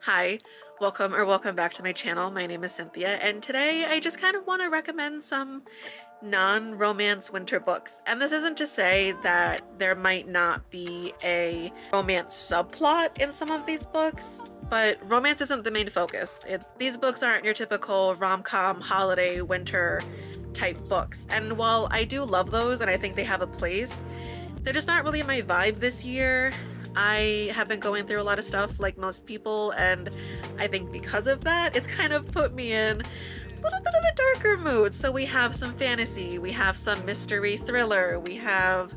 Hi, welcome back to my channel. My name is Cynthia, and today I just kind of want to recommend some non-romance winter books. And this isn't to say that there might not be a romance subplot in some of these books, but romance isn't the main focus. These books aren't your typical rom-com, holiday, winter type books. And while I do love those and I think they have a place, they're just not really my vibe this year. I have been going through a lot of stuff like most people, and I think because of that, it's kind of put me in a little bit of a darker mood. So we have some fantasy, we have some mystery thriller, we have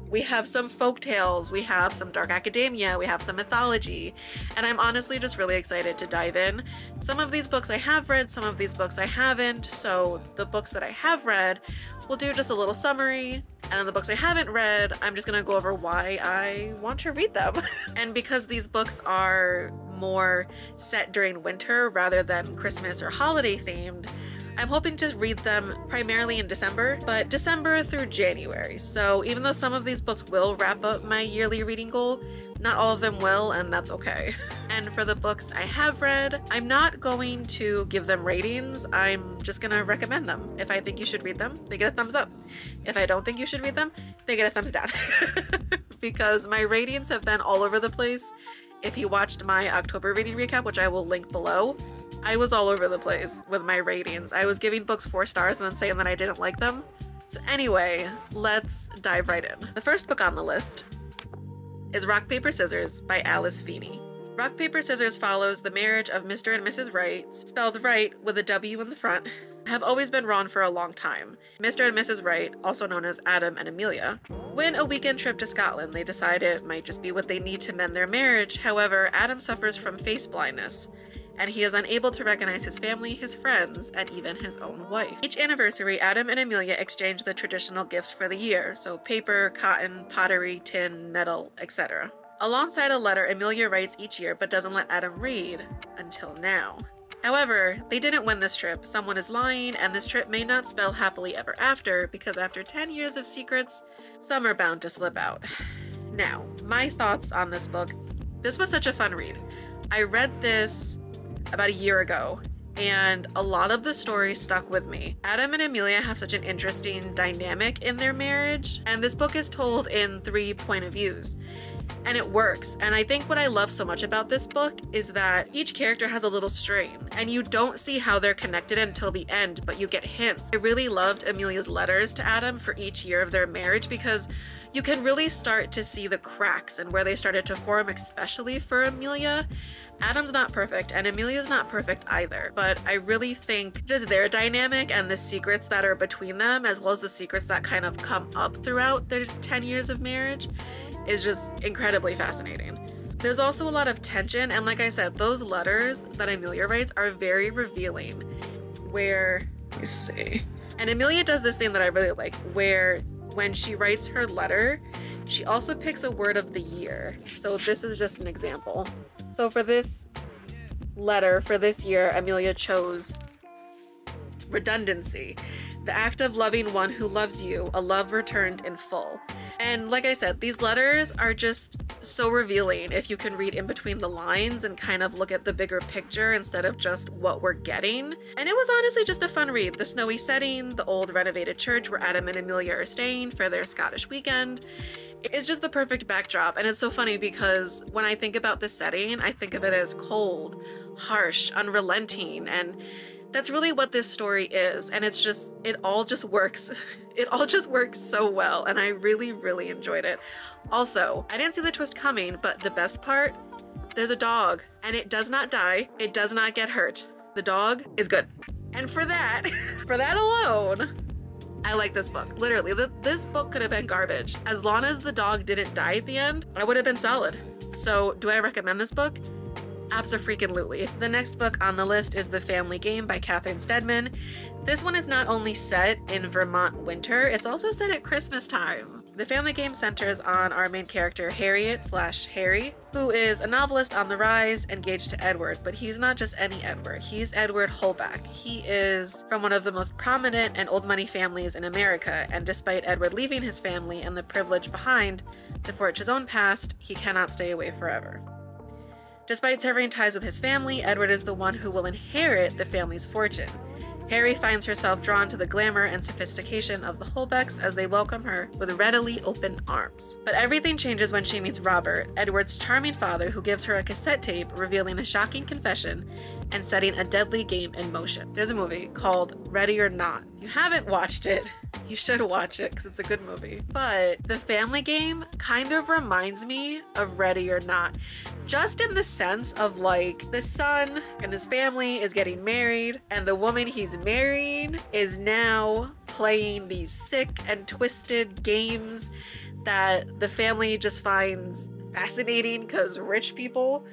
some folk tales, we have some dark academia, we have some mythology, and I'm honestly just really excited to dive in. Some of these books I have read, some of these books I haven't, so the books that I have read, we'll do just a little summary, and then the books I haven't read, I'm just gonna go over why I want to read them. And because these books are more set during winter rather than Christmas or holiday themed, I'm hoping to read them primarily in December, but December through January. So even though some of these books will wrap up my yearly reading goal, not all of them will, and that's okay. And for the books I have read, I'm not going to give them ratings. I'm just gonna recommend them. If I think you should read them, they get a thumbs up. If I don't think you should read them, they get a thumbs down. Because my ratings have been all over the place. If you watched my October reading recap, which I will link below, I was all over the place with my ratings. I was giving books 4 stars and then saying that I didn't like them. So anyway, let's dive right in. The first book on the list is Rock, Paper, Scissors by Alice Feeney. Rock, Paper, Scissors follows the marriage of Mr. and Mrs. Wright, spelled Wright with a W in the front, have always been wrong for a long time. Mr. and Mrs. Wright, also known as Adam and Amelia, win a weekend trip to Scotland. They decide it might just be what they need to mend their marriage. However, Adam suffers from face blindness, and he is unable to recognize his family, his friends, and even his own wife. Each anniversary, Adam and Amelia exchange the traditional gifts for the year, so paper, cotton, pottery, tin, metal, etc. Alongside a letter Amelia writes each year but doesn't let Adam read until now. However, they didn't win this trip. Someone is lying, and this trip may not spell happily ever after, because after 10 years of secrets, some are bound to slip out. Now, my thoughts on this book. This was such a fun read. I read this about a year ago, and a lot of the story stuck with me. Adam and Amelia have such an interesting dynamic in their marriage, and this book is told in 3 point of views. And it works. And I think what I love so much about this book is that each character has a little strain, and you don't see how they're connected until the end, but you get hints. I really loved Amelia's letters to Adam for each year of their marriage, because you can really start to see the cracks and where they started to form, especially for Amelia. Adam's not perfect, and Amelia's not perfect either, but I really think just their dynamic and the secrets that are between them, as well as the secrets that kind of come up throughout their 10 years of marriage, is just incredibly fascinating. There's also a lot of tension, and like I said, those letters that Amelia writes are very revealing, where, let me see, and Amelia does this thing that I really like, where when she writes her letter, she also picks a word of the year. So this is just an example. So for this letter, for this year, Amelia chose redundancy. The act of loving one who loves you, a love returned in full. And like I said, these letters are just so revealing if you can read in between the lines and kind of look at the bigger picture instead of just what we're getting. And it was honestly just a fun read. The snowy setting, the old renovated church where Adam and Amelia are staying for their Scottish weekend. It's just the perfect backdrop. And it's so funny because when I think about the setting, I think of it as cold, harsh, unrelenting, and that's really what this story is. And it's just, it all just works. It all just works so well, and I really, really enjoyed it. Also, I didn't see the twist coming, but the best part, there's a dog, and it does not die. It does not get hurt. The dog is good. And for that, for that alone, I like this book. Literally, this book could have been garbage. As long as the dog didn't die at the end, I would have been solid. So do I recommend this book? Abso-freaking-lutely. The next book on the list is The Family Game by Katherine Steadman. This one is not only set in Vermont winter, it's also set at Christmas time. The Family Game centers on our main character, Harriet/Harry, who is a novelist on the rise, engaged to Edward, but he's not just any Edward. He's Edward Holback. He is from one of the most prominent and old money families in America, and despite Edward leaving his family and the privilege behind to forge his own past, he cannot stay away forever. Despite severing ties with his family, Edward is the one who will inherit the family's fortune. Harry finds herself drawn to the glamour and sophistication of the Holbecks as they welcome her with readily open arms. But everything changes when she meets Robert, Edward's charming father, who gives her a cassette tape revealing a shocking confession and setting a deadly game in motion. There's a movie called Ready or Not. If you haven't watched it, you should watch it because it's a good movie. But the family game kind of reminds me of Ready or Not. Just in the sense of like the son and his family is getting married and the woman he's marrying is now playing these sick and twisted games that the family just finds fascinating because rich people.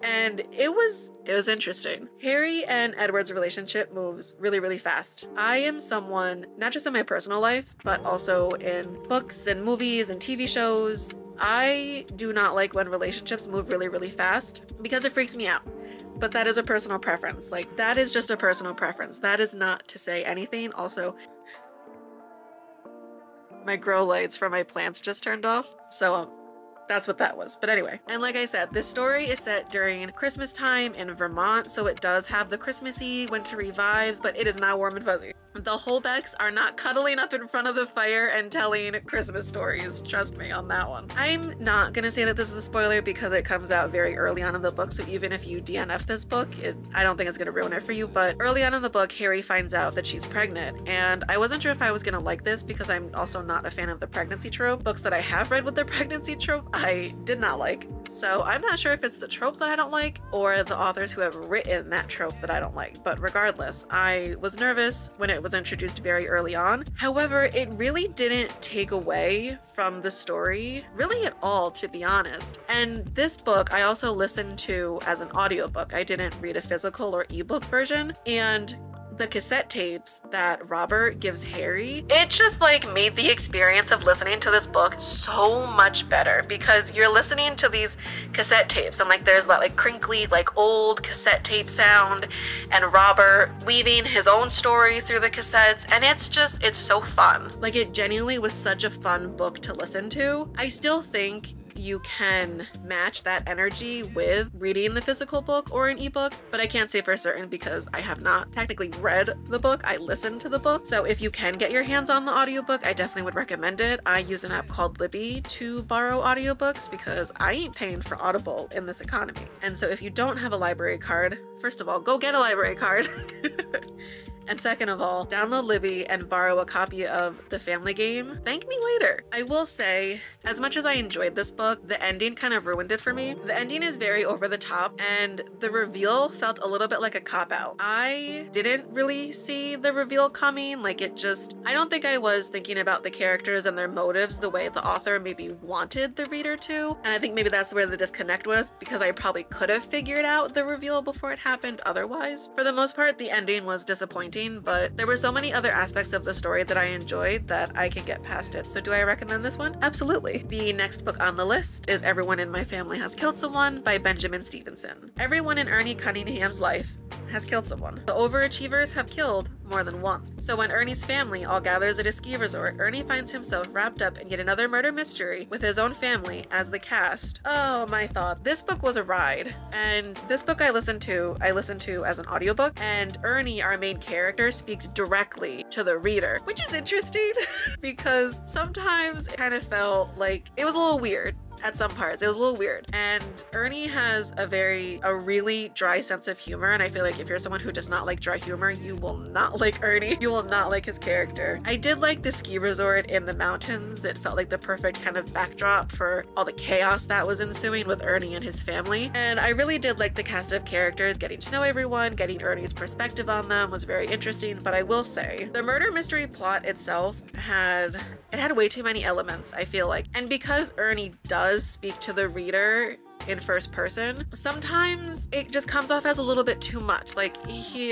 And it was interesting. Harry and Edward's relationship moves really, really fast. I am someone, not just in my personal life, but also in books and movies and TV shows, I do not like when relationships move really, really fast because it freaks me out. But that is a personal preference. Like, that is just a personal preference. That is not to say anything. Also, my grow lights for my plants just turned off. So, that's what that was. But anyway, and like I said, this story is set during Christmas time in Vermont, so it does have the Christmassy, wintry vibes, but it is not warm and fuzzy. The Holbecks are not cuddling up in front of the fire and telling Christmas stories. Trust me on that one. I'm not gonna say that this is a spoiler because it comes out very early on in the book, so even if you DNF this book, I don't think it's gonna ruin it for you, but early on in the book, Harry finds out that she's pregnant, and I wasn't sure if I was gonna like this because I'm also not a fan of the pregnancy trope. Books that I have read with the pregnancy trope, I did not like. So I'm not sure if it's the trope that I don't like or the authors who have written that trope that I don't like, but regardless, I was nervous when it was introduced very early on. However, it really didn't take away from the story really at all, to be honest. And this book I also listened to as an audiobook. I didn't read a physical or ebook version, and the cassette tapes that Robert gives Harry, it just like made the experience of listening to this book so much better because you're listening to these cassette tapes and like there's that like crinkly like old cassette tape sound and Robert weaving his own story through the cassettes, and it's so fun. Like, it genuinely was such a fun book to listen to. I still think you can match that energy with reading the physical book or an ebook, but I can't say for certain because I have not technically read the book. I listened to the book. So if you can get your hands on the audiobook, I definitely would recommend it. I use an app called Libby to borrow audiobooks because I ain't paying for Audible in this economy. And so if you don't have a library card, first of all, go get a library card. And second of all, download Libby and borrow a copy of The Family Game. Thank me later. I will say, as much as I enjoyed this book, the ending kind of ruined it for me. The ending is very over the top, and the reveal felt a little bit like a cop-out. I didn't really see the reveal coming. Like, I don't think I was thinking about the characters and their motives the way the author maybe wanted the reader to. And I think maybe that's where the disconnect was, because I probably could have figured out the reveal before it happened otherwise. For the most part, the ending was disappointing, but there were so many other aspects of the story that I enjoyed that I can get past it. So do I recommend this one? Absolutely. The next book on the list is Everyone in My Family Has Killed Someone by Benjamin Stevenson. Everyone in Ernie Cunningham's life has killed someone. The overachievers have killed more than once. So when Ernie's family all gathers at a ski resort, Ernie finds himself wrapped up in yet another murder mystery with his own family as the cast. Oh, my thoughts. This book was a ride, and this book I listened to as an audiobook, and Ernie, our main character, speaks directly to the reader, which is interesting because sometimes it kind of felt like it was a little weird. At some parts, it was a little weird. And Ernie has a really dry sense of humor, and I feel like if you're someone who does not like dry humor, you will not like Ernie. You will not like his character. I did like the ski resort in the mountains. It felt like the perfect kind of backdrop for all the chaos that was ensuing with Ernie and his family. And I really did like the cast of characters, getting to know everyone, getting Ernie's perspective on them was very interesting. But I will say, the murder mystery plot itself had way too many elements, I feel like. And because Ernie does speak to the reader in first person, sometimes it just comes off as a little bit too much. Like,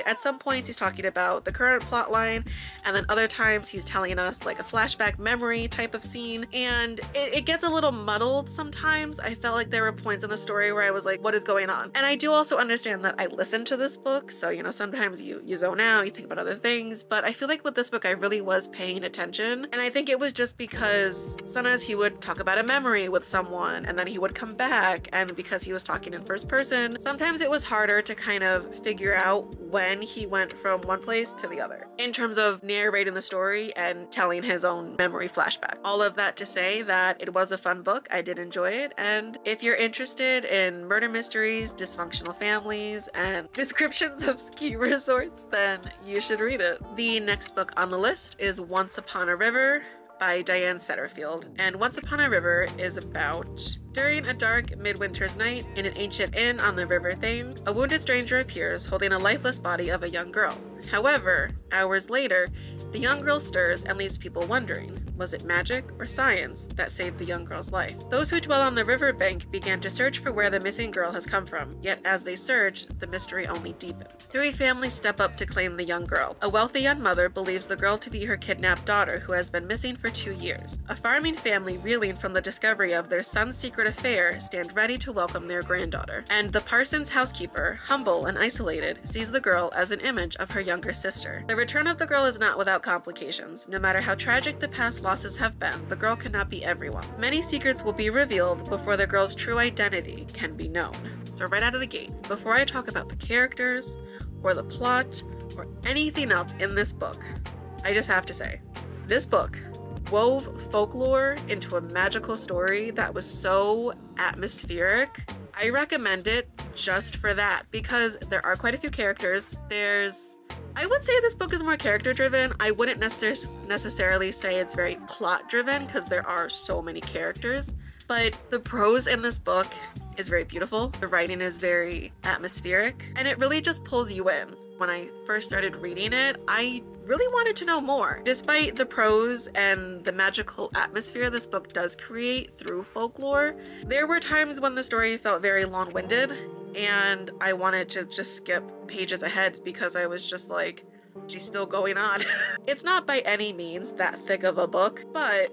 at some points he's talking about the current plot line, and then other times he's telling us like a flashback memory type of scene, and it gets a little muddled sometimes. I felt like there were points in the story where I was like, what is going on? And I do also understand that I listened to this book, so you know, sometimes you zone out, you think about other things, but I feel like with this book I really was paying attention. And I think it was just because sometimes he would talk about a memory with someone and then he would come back and because he was talking in first person, sometimes it was harder to kind of figure out when he went from one place to the other in terms of narrating the story and telling his own memory flashback. All of that to say that it was a fun book. I did enjoy it, and if you're interested in murder mysteries, dysfunctional families, and descriptions of ski resorts, then you should read it. The next book on the list is Once Upon a River by Diane Setterfield. And Once Upon a River is about during a dark midwinter's night in an ancient inn on the River Thames, a wounded stranger appears holding a lifeless body of a young girl. However, hours later, the young girl stirs and leaves people wondering, was it magic or science that saved the young girl's life? Those who dwell on the riverbank began to search for where the missing girl has come from, yet as they searched, the mystery only deepened. Three families step up to claim the young girl. A wealthy young mother believes the girl to be her kidnapped daughter who has been missing for 2 years. A farming family reeling from the discovery of their son's secret affair stand ready to welcome their granddaughter. And the parson's housekeeper, humble and isolated, sees the girl as an image of her younger sister. The return of the girl is not without complications. No matter how tragic the past losses have been, the girl cannot be everyone. Many secrets will be revealed before the girl's true identity can be known. So right out of the gate, before I talk about the characters, or the plot, or anything else in this book, I just have to say, this book wove folklore into a magical story that was so atmospheric. I recommend it just for that, because there are quite a few characters. I would say this book is more character driven. I wouldn't necessarily say it's very plot driven because there are so many characters, but the prose in this book is very beautiful. The writing is very atmospheric, and it really just pulls you in. When I first started reading it, I really wanted to know more. Despite the prose and the magical atmosphere this book does create through folklore, there were times when the story felt very long-winded, and I wanted to just skip pages ahead because I was just like, she's still going on. It's not by any means that thick of a book, but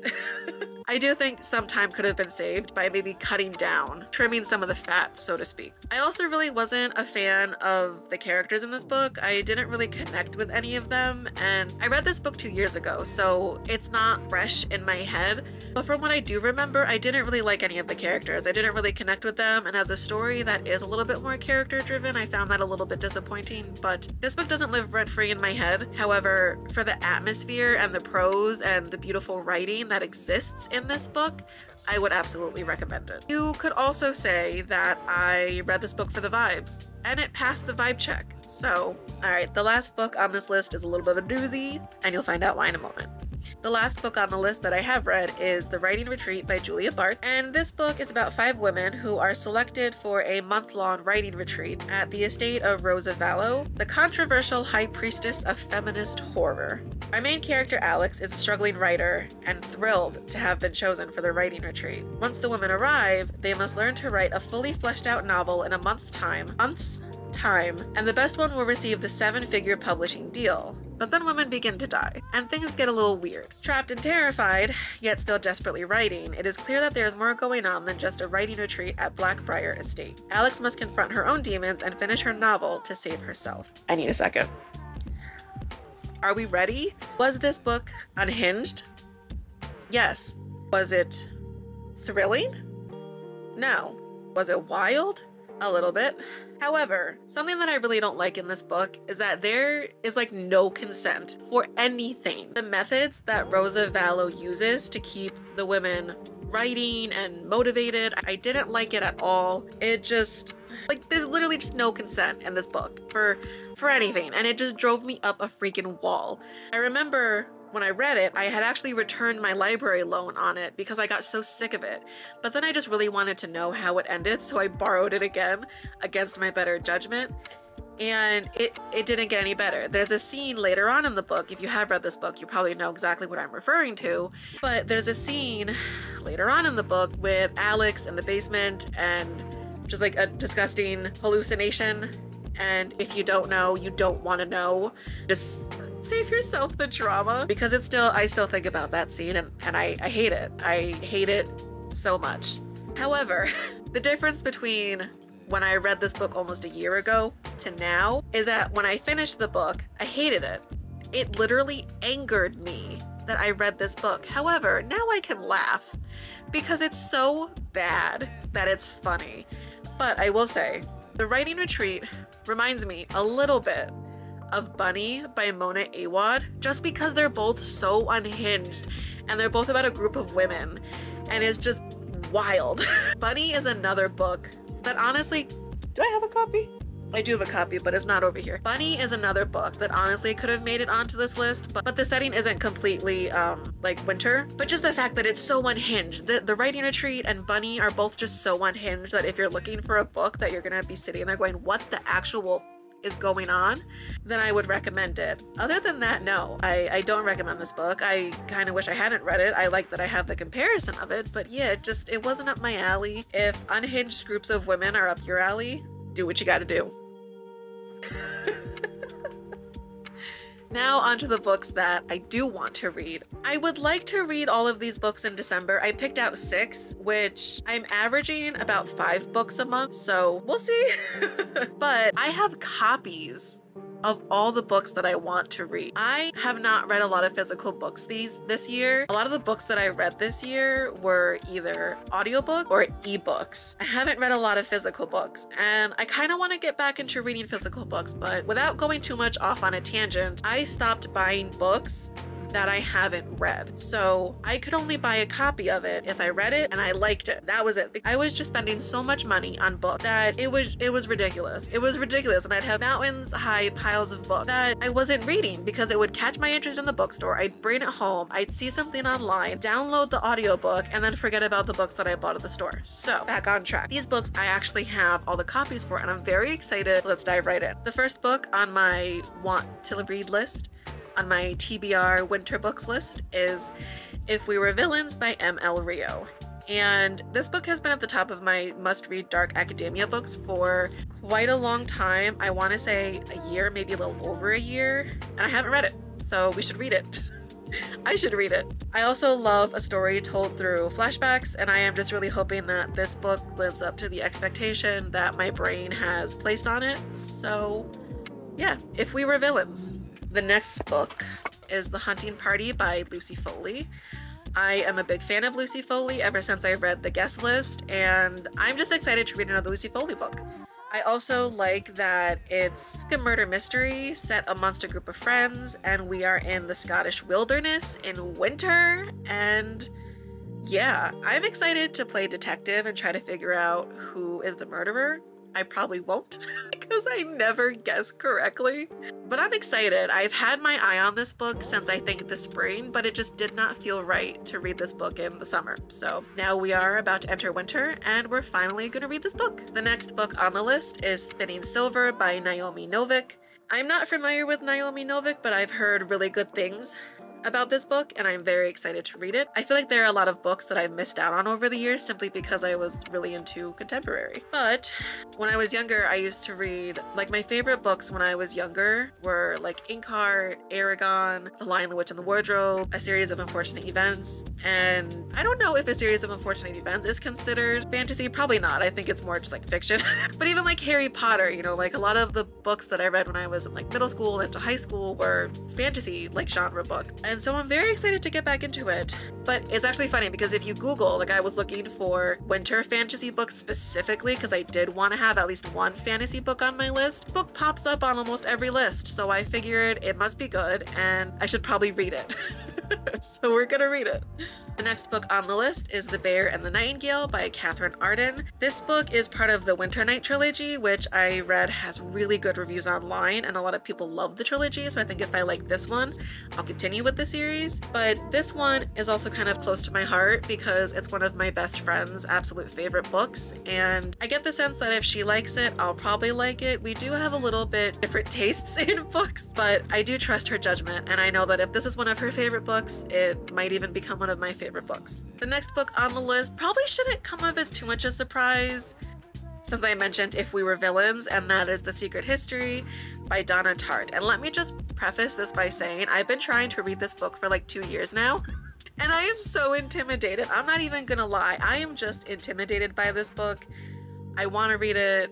I do think some time could have been saved by maybe cutting down, trimming some of the fat, so to speak. I also really wasn't a fan of the characters in this book. I didn't really connect with any of them, and I read this book 2 years ago, so it's not fresh in my head. But from what I do remember, I didn't really like any of the characters. I didn't really connect with them, and as a story that is a little bit more character driven, I found that a little bit disappointing. But this book doesn't live rent-free in my head. However, for the atmosphere and the prose and the beautiful writing that exists in this book, I would absolutely recommend it. You could also say that I read this book for the vibes, and it passed the vibe check. So, alright, the last book on this list is a little bit of a doozy, and you'll find out why in a moment. The last book on the list that I have read is The Writing Retreat by Julia Bartz, and this book is about 5 women who are selected for a month-long writing retreat at the estate of Rosa Vallow, the controversial high priestess of feminist horror. Our main character, Alex, is a struggling writer and thrilled to have been chosen for the writing retreat. Once the women arrive, they must learn to write a fully fleshed out novel in a month's time, and the best one will receive the 7-figure publishing deal. But then women begin to die, and things get a little weird. Trapped and terrified, yet still desperately writing, it is clear that there is more going on than just a writing retreat at Blackbriar Estate. Alex must confront her own demons and finish her novel to save herself. I need a second. Are we ready? Was this book unhinged? Yes. Was it thrilling? No. Was it wild? A little bit. However, something that I really don't like in this book is that there is like no consent for anything. The methods that Rosa Vallow uses to keep the women writing and motivated, I didn't like it at all. It just, like, there's literally just no consent in this book for anything, and it just drove me up a freaking wall. I remember when I read it, I had actually returned my library loan on it because I got so sick of it. But then I just really wanted to know how it ended, so I borrowed it again against my better judgment. And it didn't get any better. There's a scene later on in the book, if you have read this book, you probably know exactly what I'm referring to, but there's a scene later on in the book with Alex in the basement and just like a disgusting hallucination. And if you don't know, you don't want to know. Just save yourself the trauma, because I still think about that scene and I hate it. I hate it so much. However, the difference between when I read this book almost a year ago to now is that when I finished the book, I hated it. It literally angered me that I read this book. However, now I can laugh because it's so bad that it's funny. But I will say, the writing retreat reminds me a little bit of Bunny by Mona Awad, just because they're both so unhinged and they're both about a group of women and it's just wild. Bunny is another book that honestly, do I have a copy? I do have a copy, but it's not over here. Bunny is another book that honestly could have made it onto this list, but the setting isn't completely like winter, but just the fact that it's so unhinged. The writing retreat and Bunny are both just so unhinged that if you're looking for a book that you're gonna be sitting there going, what the actual is going on, then I would recommend it. Other than that, no, I don't recommend this book. I kind of wish I hadn't read it. I like that I have the comparison of it, but yeah, it wasn't up my alley. If unhinged groups of women are up your alley, do what you gotta do. Now onto the books that I do want to read. I would like to read all of these books in December. I picked out 6, which I'm averaging about 5 books a month, so we'll see. But I have copies of all the books that I want to read. I have not read a lot of physical books this year. A lot of the books that I read this year were either audiobook or ebooks. I haven't read a lot of physical books, and I kind of want to get back into reading physical books, but without going too much off on a tangent, I stopped buying books that I haven't read. So I could only buy a copy of it if I read it and I liked it. That was it. I was just spending so much money on books that it was ridiculous. It was ridiculous, and I'd have mountains high piles of books that I wasn't reading because it would catch my interest in the bookstore. I'd bring it home, I'd see something online, download the audiobook, and then forget about the books that I bought at the store. So back on track. These books I actually have all the copies for, and I'm very excited. Let's dive right in. The first book on my want to read list, on my TBR winter books list, is If We Were Villains by M.L. Rio. And this book has been at the top of my must-read dark academia books for quite a long time. I want to say a year, maybe a little over a year, and I haven't read it, so we should read it. I should read it. I also love a story told through flashbacks, and I am just really hoping that this book lives up to the expectation that my brain has placed on it. So yeah, If We Were Villains. The next book is The Hunting Party by Lucy Foley. I am a big fan of Lucy Foley ever since I read the guest list, and I'm just excited to read another Lucy Foley book. I also like that it's a murder mystery set amongst a group of friends, and we are in the Scottish wilderness in winter, and yeah, I'm excited to play detective and try to figure out who is the murderer. I probably won't because I never guess correctly, but I'm excited. I've had my eye on this book since I think the spring, but it just did not feel right to read this book in the summer. So now we are about to enter winter and we're finally going to read this book. The next book on the list is Spinning Silver by Noami Novik. I'm not familiar with Noami Novik, but I've heard really good things about this book and I'm very excited to read it. I feel like there are a lot of books that I've missed out on over the years simply because I was really into contemporary. But when I was younger, I used to read, like, my favorite books when I was younger were like Inkheart, Aragon, The Lion, the Witch, and the Wardrobe, A Series of Unfortunate Events, and I don't know if A Series of Unfortunate Events is considered fantasy. Probably not. I think it's more just like fiction. But even like Harry Potter, you know, like a lot of the books that I read when I was in like middle school and to high school were fantasy like genre books. And so I'm very excited to get back into it. But it's actually funny because if you Google, like, I was looking for winter fantasy books specifically because I did want to have at least one fantasy book on my list. The book pops up on almost every list, so I figured it must be good and I should probably read it. So we're gonna read it. The next book on the list is The Bear and the Nightingale by Katherine Arden. This book is part of the Winter Night trilogy, which I read has really good reviews online, and a lot of people love the trilogy, so I think if I like this one, I'll continue with the series. But this one is also kind of close to my heart because it's one of my best friend's absolute favorite books, and I get the sense that if she likes it, I'll probably like it. We do have a little bit different tastes in books, but I do trust her judgment, and I know that if this is one of her favorite books, it might even become one of my favorite books. The next book on the list probably shouldn't come up as too much a surprise since I mentioned If We Were Villains, and that is The Secret History by Donna Tart. And let me just preface this by saying I've been trying to read this book for like 2 years now, and I am so intimidated. I'm not even gonna lie. I am just intimidated by this book. I want to read it,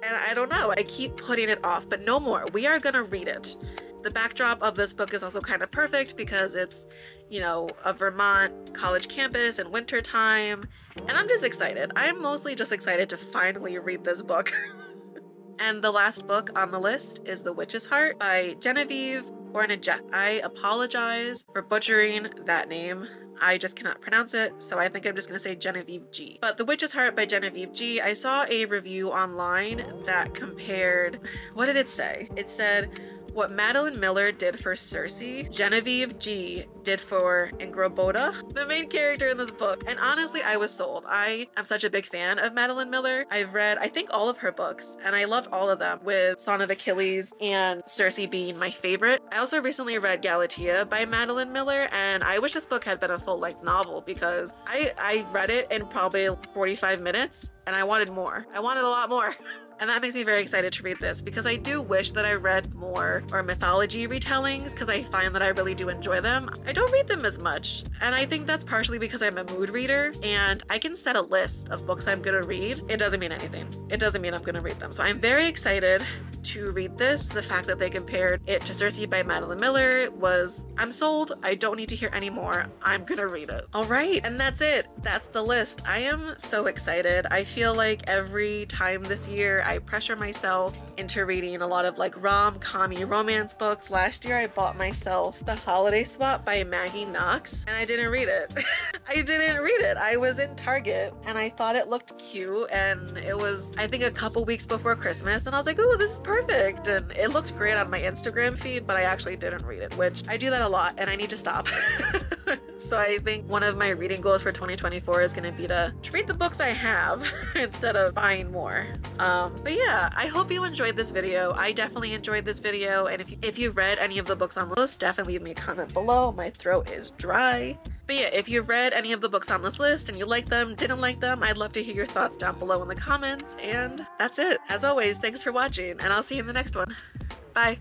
and I don't know. I keep putting it off, but no more. We are gonna read it. The backdrop of this book is also kind of perfect because it's, you know, a Vermont college campus in wintertime, and I'm just excited. I'm mostly just excited to finally read this book. And the last book on the list is The Witch's Heart by Genevieve Gornichec. I apologize for butchering that name. I just cannot pronounce it, so I think I'm just going to say Genevieve G. But The Witch's Heart by Genevieve G, I saw a review online that compared, what did it say? It said, what Madeline Miller did for Cersei, Genevieve G did for Ingroboda, the main character in this book. And honestly, I was sold. I am such a big fan of Madeline Miller. I've read, I think, all of her books, and I loved all of them, with Son of Achilles and Cersei being my favorite. I also recently read Galatea by Madeline Miller, and I wish this book had been a full-length novel because I read it in probably 45 minutes, and I wanted more. I wanted a lot more. And that makes me very excited to read this because I do wish that I read more or mythology retellings because I find that I really do enjoy them. I don't read them as much, and I think that's partially because I'm a mood reader and I can set a list of books I'm gonna read. It doesn't mean anything. It doesn't mean I'm gonna read them. So I'm very excited to read this. The fact that they compared it to Cersei by Madeline Miller was, I'm sold. I don't need to hear any more. I'm gonna read it. All right, and that's it. That's the list. I am so excited. I feel like every time this year I pressure myself into reading a lot of like rom-commy romance books. Last year I bought myself The Holiday Swap by Maggie Knox and I didn't read it. I didn't read it. I was in Target and I thought it looked cute, and it was, I think, a couple weeks before Christmas, and I was like, oh, this is perfect, and it looked great on my Instagram feed, but I actually didn't read it, which I do that a lot and I need to stop. So I think one of my reading goals for 2024 is going to be to read the books I have instead of buying more. But yeah, I hope you enjoyed this video. I definitely enjoyed this video, and if you read any of the books on the list, definitely leave me a comment below. My throat is dry. But yeah, if you've read any of the books on this list and you like them, didn't like them, I'd love to hear your thoughts down below in the comments. And that's it. As always, thanks for watching, and I'll see you in the next one. Bye.